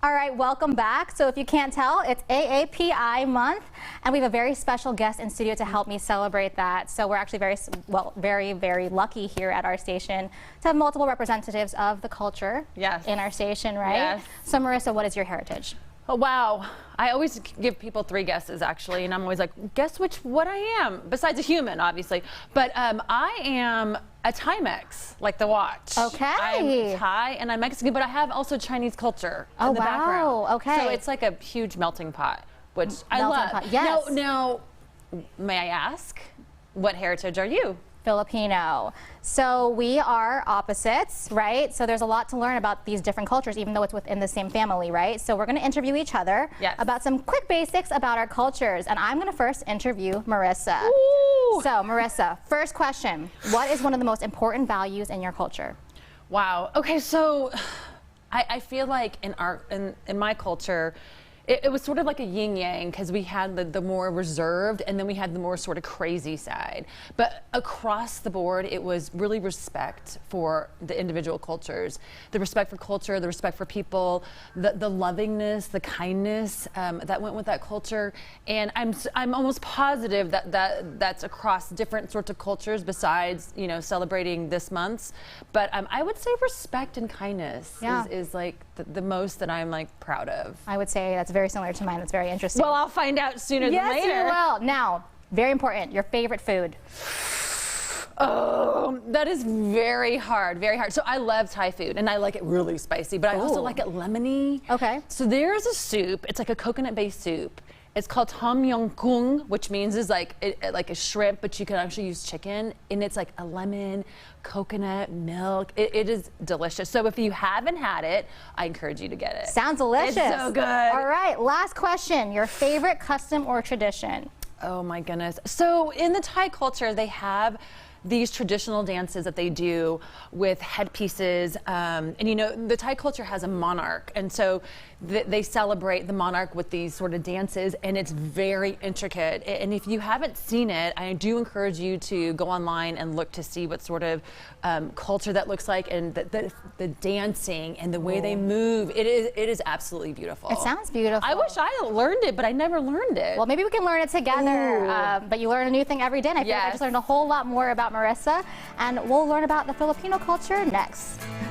All right, welcome back. So if you can't tell, it's AAPI month, and we have a very special guest in studio to help me celebrate that. So we're actually very lucky here at our station to have multiple representatives of the culture in our station, right? Yes. So Marissa, what is your heritage? Oh, wow. I always give people 3 guesses, actually, and I'm always like, guess what I am, besides a human, obviously. But I am a Timex, like the watch. Okay. I'm Thai and I'm Mexican, but I have also Chinese culture in the background. Okay. So it's like a huge melting pot, which I Melting love. pot, yes. Now, may I ask, what heritage are you? Filipino. So we are opposites, right? So there's a lot to learn about these different cultures, even though it's within the same family, right? So we're going to interview each other about some quick basics about our cultures. And I'm going to first interview Marissa. Ooh. So Marissa, first question. What is one of the most important values in your culture? Wow. Okay, so I feel like in my culture, it was sort of like a yin-yang, because we had the more reserved and then we had the more sort of crazy side. But across the board, it was really respect for the individual cultures. The respect for culture, the respect for people, the lovingness, the kindness that went with that culture. And I'm almost positive that's across different sorts of cultures besides, you know, celebrating this month. But I would say respect and kindness is like the most that I'm like proud of. I would say that's very similar to mine. It's very interesting. Well, I'll find out sooner than later. Yes, you will. Now, very important, your favorite food. Oh, that is very hard, very hard. So I love Thai food, and I like it really spicy, but I also like it lemony. Okay. So there's a soup. It's like a coconut-based soup. It's called tom yum goong, which means is like a shrimp, but you can actually use chicken, and it's like a lemon, coconut, milk. It is delicious. So if you haven't had it, I encourage you to get it. Sounds delicious. It's so good. All right, last question. Your favorite custom or tradition? Oh my goodness. So in the Thai culture, they have these traditional dances that they do with headpieces, and you know, the Thai culture has a monarch, and so they celebrate the monarch with these sort of dances, and it's very intricate. And if you haven't seen it, I do encourage you to go online and look to see what sort of culture that looks like, and the dancing and the way they move. It is absolutely beautiful. It sounds beautiful. I wish I learned it, but I never learned it. Well, maybe we can learn it together. But you learn a new thing every day, and I feel like I just learned a whole lot more about Marissa, and we'll learn about the Filipino culture next.